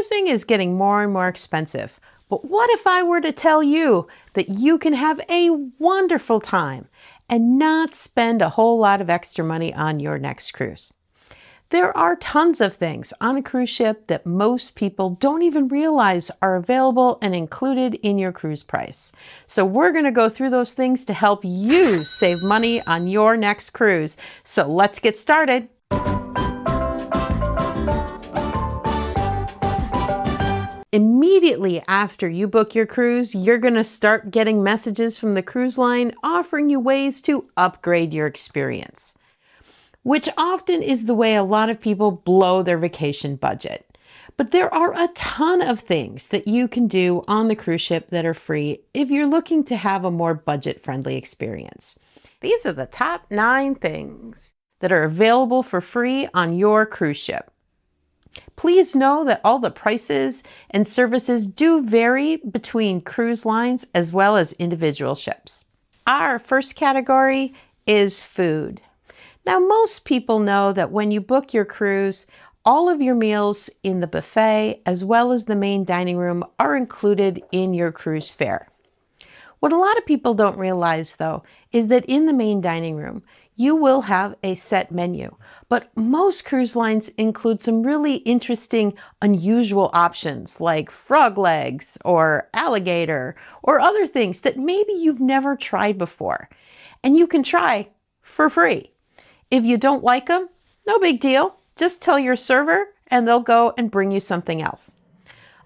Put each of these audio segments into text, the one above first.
Cruising is getting more and more expensive, but what if I were to tell you that you can have a wonderful time and not spend a whole lot of extra money on your next cruise? There are tons of things on a cruise ship that most people don't even realize are available and included in your cruise price. So we're going to go through those things to help you save money on your next cruise. So let's get started. Immediately after you book your cruise, you're going to start getting messages from the cruise line offering you ways to upgrade your experience, which often is the way a lot of people blow their vacation budget. But there are a ton of things that you can do on the cruise ship that are free if you're looking to have a more budget-friendly experience. These are the top 9 things that are available for free on your cruise ship. Please know that all the prices and services do vary between cruise lines as well as individual ships. Our first category is food. Now, most people know that when you book your cruise, all of your meals in the buffet as well as the main dining room are included in your cruise fare. What a lot of people don't realize, though, is that in the main dining room, you will have a set menu, but most cruise lines include some really interesting, unusual options like frog legs or alligator or other things that maybe you've never tried before, and you can try for free. If you don't like them, no big deal. Just tell your server and they'll go and bring you something else.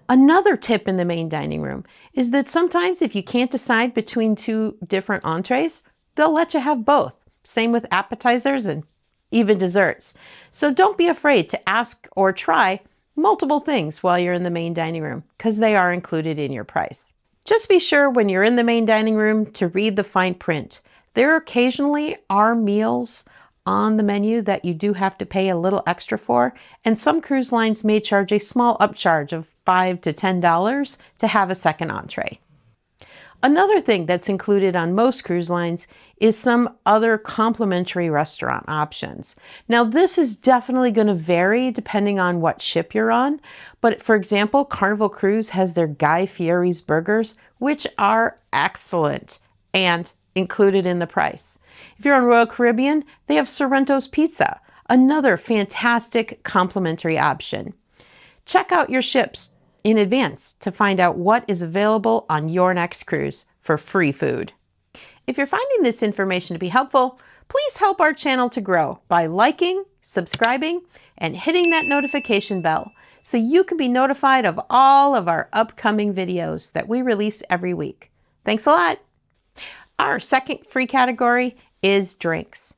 Another tip in the main dining room is that sometimes if you can't decide between 2 different entrees, they'll let you have both. Same with appetizers and even desserts. So don't be afraid to ask or try multiple things while you're in the main dining room because they are included in your price. Just be sure when you're in the main dining room to read the fine print. There occasionally are meals on the menu that you do have to pay a little extra for, and some cruise lines may charge a small upcharge of $5 to $10 to have a second entree. Another thing that's included on most cruise lines is some other complimentary restaurant options. Now, this is definitely going to vary depending on what ship you're on, but for example, Carnival Cruise has their Guy Fieri's burgers, which are excellent and included in the price. If you're on Royal Caribbean, they have Sorrento's Pizza, another fantastic complimentary option. Check out your ships in advance to find out what is available on your next cruise for free food. If you're finding this information to be helpful, please help our channel to grow by liking, subscribing, and hitting that notification bell so you can be notified of all of our upcoming videos that we release every week. Thanks a lot. Our second free category is drinks.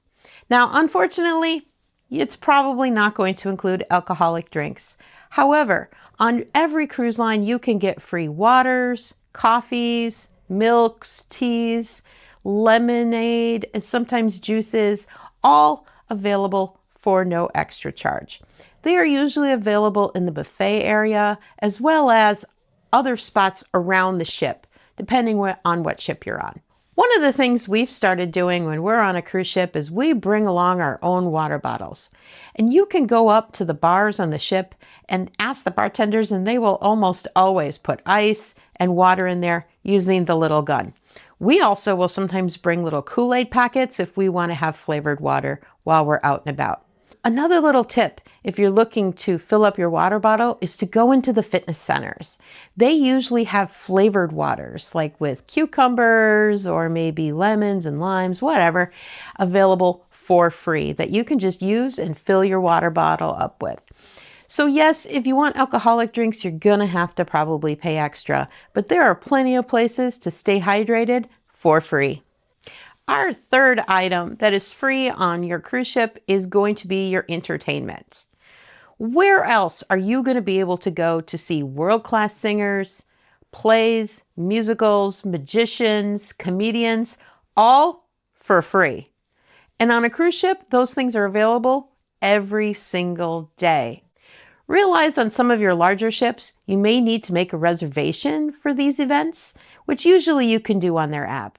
Now, unfortunately, it's probably not going to include alcoholic drinks. However, on every cruise line, you can get free waters, coffees, milks, teas, lemonade, and sometimes juices, all available for no extra charge. They are usually available in the buffet area as well as other spots around the ship, depending on what ship you're on. One of the things we've started doing when we're on a cruise ship is we bring along our own water bottles. And you can go up to the bars on the ship and ask the bartenders, and they will almost always put ice and water in there using the little gun. We also will sometimes bring little Kool-Aid packets if we want to have flavored water while we're out and about. Another little tip, if you're looking to fill up your water bottle, is to go into the fitness centers. They usually have flavored waters, like with cucumbers or maybe lemons and limes, whatever, available for free that you can just use and fill your water bottle up with. So yes, if you want alcoholic drinks, you're gonna have to probably pay extra, but there are plenty of places to stay hydrated for free. Our third item that is free on your cruise ship is going to be your entertainment. Where else are you going to be able to go to see world-class singers, plays, musicals, magicians, comedians, all for free? And on a cruise ship, those things are available every single day. Realize on some of your larger ships, you may need to make a reservation for these events, which usually you can do on their app.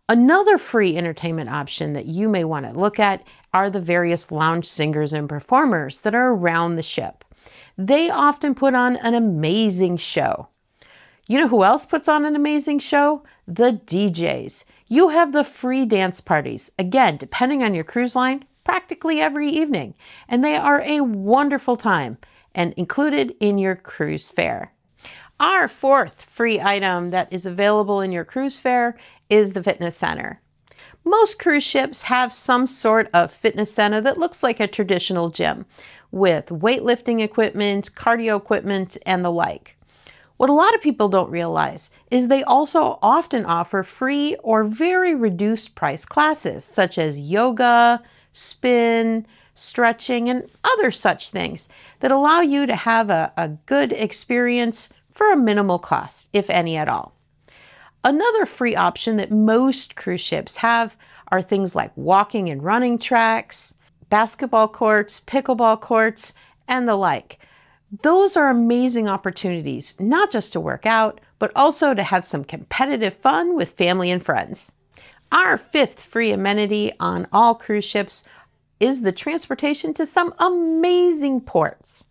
Another free entertainment option that you may want to look at are the various lounge singers and performers that are around the ship. They often put on an amazing show. You know who else puts on an amazing show? The DJs. You have the free dance parties, again, depending on your cruise line, practically every evening, and they are a wonderful time and included in your cruise fare. Our fourth free item that is available in your cruise fare is the fitness center. Most cruise ships have some sort of fitness center that looks like a traditional gym with weightlifting equipment, cardio equipment, and the like. What a lot of people don't realize is they also often offer free or very reduced price classes such as yoga, spin, stretching, and other such things that allow you to have a good experience for a minimal cost, if any at all. Another free option that most cruise ships have are things like walking and running tracks, basketball courts, pickleball courts, and the like. Those are amazing opportunities, not just to work out, but also to have some competitive fun with family and friends. Our fifth free amenity on all cruise ships is the transportation to some amazing ports.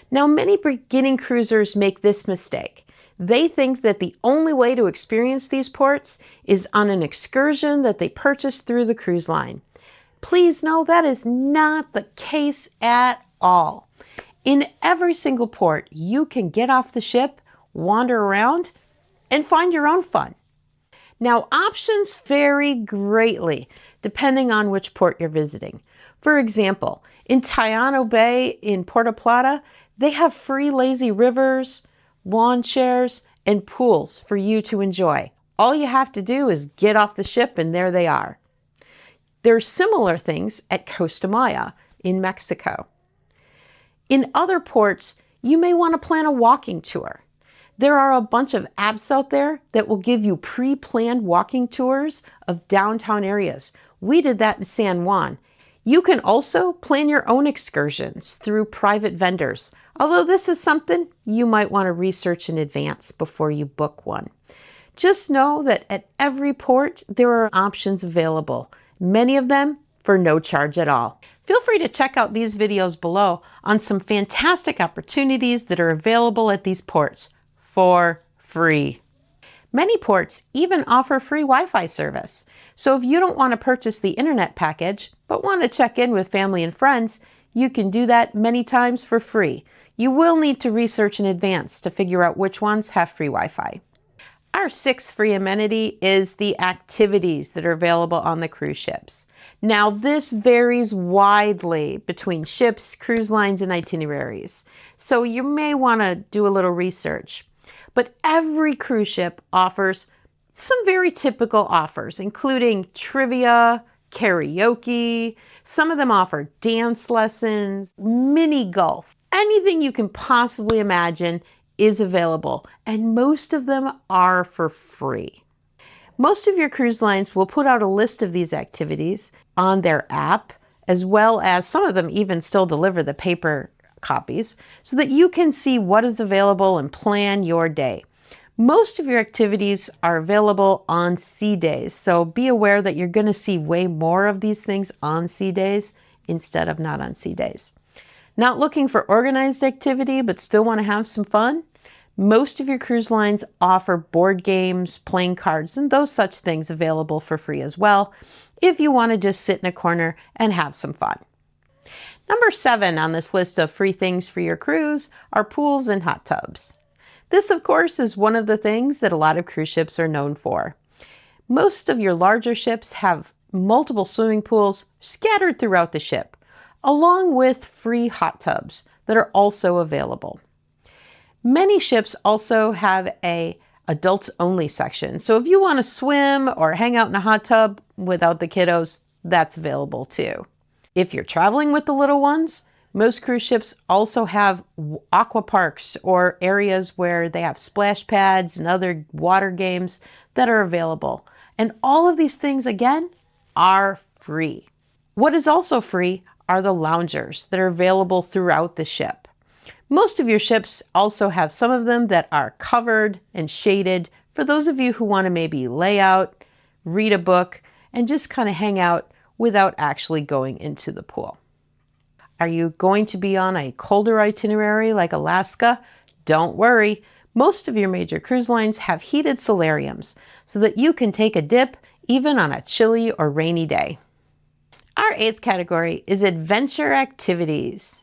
Now, many beginning cruisers make this mistake. They think that the only way to experience these ports is on an excursion that they purchase through the cruise line. Please know that is not the case at all. In every single port, you can get off the ship, wander around, and find your own fun. Now, options vary greatly depending on which port you're visiting. For example, in Tayano Bay in Puerto Plata, they have free lazy rivers, lawn chairs, and pools for you to enjoy. All you have to do is get off the ship and there they are. There's similar things at Costa Maya in Mexico. In other ports, you may want to plan a walking tour. There are a bunch of apps out there that will give you pre-planned walking tours of downtown areas. We did that in San Juan. You can also plan your own excursions through private vendors, although this is something you might want to research in advance before you book one. Just know that at every port, there are options available, many of them for no charge at all. Feel free to check out these videos below on some fantastic opportunities that are available at these ports for free. Many ports even offer free Wi-Fi service. So if you don't want to purchase the internet package, but want to check in with family and friends, you can do that many times for free. You will need to research in advance to figure out which ones have free Wi-Fi. Our sixth free amenity is the activities that are available on the cruise ships. Now, this varies widely between ships, cruise lines, and itineraries, so you may want to do a little research. But every cruise ship offers some very typical offers, including trivia, karaoke. Some of them offer dance lessons, mini golf. Anything you can possibly imagine is available, and most of them are for free. Most of your cruise lines will put out a list of these activities on their app, as well as some of them even still deliver the paper copies, so that you can see what is available and plan your day. Most of your activities are available on sea days, so be aware that you're going to see way more of these things on sea days instead of not on sea days. Not looking for organized activity, but still want to have some fun? Most of your cruise lines offer board games, playing cards, and those such things available for free as well, if you want to just sit in a corner and have some fun. Number 7 on this list of free things for your cruise are pools and hot tubs. This, of course, is one of the things that a lot of cruise ships are known for. Most of your larger ships have multiple swimming pools scattered throughout the ship, along with free hot tubs that are also available. Many ships also have a adults-only section, so if you want to swim or hang out in a hot tub without the kiddos, that's available too. If you're traveling with the little ones, most cruise ships also have aqua parks or areas where they have splash pads and other water games that are available. And all of these things, again, are free. What is also free are the loungers that are available throughout the ship. Most of your ships also have some of them that are covered and shaded for those of you who want to maybe lay out, read a book, and just kind of hang out without actually going into the pool. Are you going to be on a colder itinerary like Alaska? Don't worry. Most of your major cruise lines have heated solariums so that you can take a dip even on a chilly or rainy day. Our 8th category is adventure activities.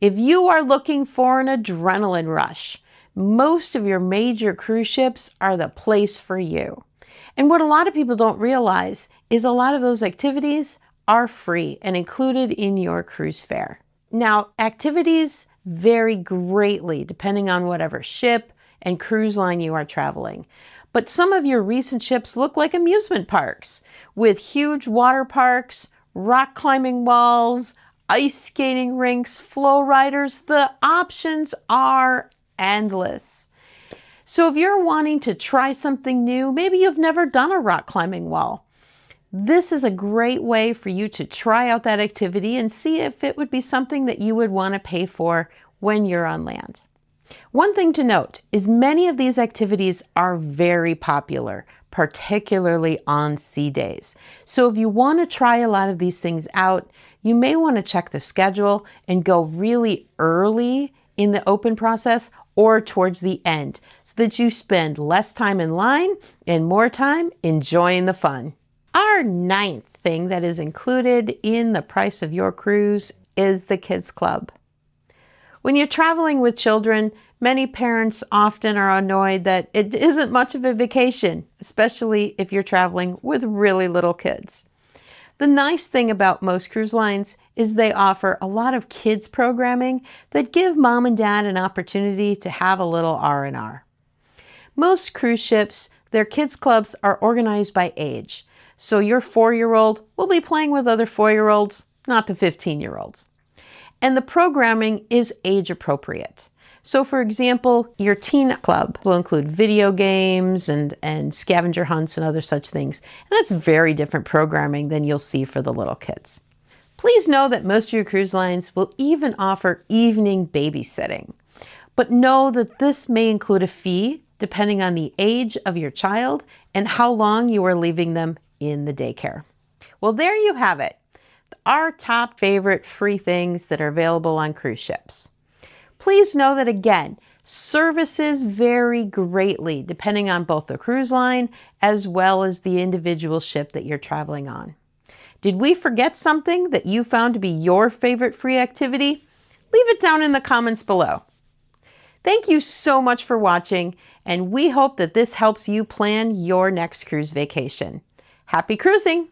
If you are looking for an adrenaline rush, most of your major cruise ships are the place for you. And what a lot of people don't realize is a lot of those activities are free and included in your cruise fare. Now, activities vary greatly depending on whatever ship and cruise line you are traveling. But some of your recent ships look like amusement parks with huge water parks, rock climbing walls, ice skating rinks, flow riders. The options are endless. So if you're wanting to try something new, maybe you've never done a rock climbing wall. This is a great way for you to try out that activity and see if it would be something that you would want to pay for when you're on land. One thing to note is many of these activities are very popular, particularly on sea days. So if you want to try a lot of these things out, you may want to check the schedule and go really early in the open process or towards the end so that you spend less time in line and more time enjoying the fun. Our 9th thing that is included in the price of your cruise is the Kids Club. When you're traveling with children, many parents often are annoyed that it isn't much of a vacation, especially if you're traveling with really little kids. The nice thing about most cruise lines is they offer a lot of kids programming that give mom and dad an opportunity to have a little R&R. Most cruise ships, their kids clubs are organized by age. So your 4-year-old will be playing with other 4-year-olds, not the 15-year-olds. And the programming is age appropriate. So for example, your teen club will include video games and scavenger hunts and other such things. And that's very different programming than you'll see for the little kids. Please know that most of your cruise lines will even offer evening babysitting. But know that this may include a fee depending on the age of your child and how long you are leaving them in the daycare. Well, there you have it. Our top favorite free things that are available on cruise ships. Please know that again, services vary greatly depending on both the cruise line as well as the individual ship that you're traveling on. Did we forget something that you found to be your favorite free activity? Leave it down in the comments below. Thank you so much for watching, and we hope that this helps you plan your next cruise vacation. Happy cruising!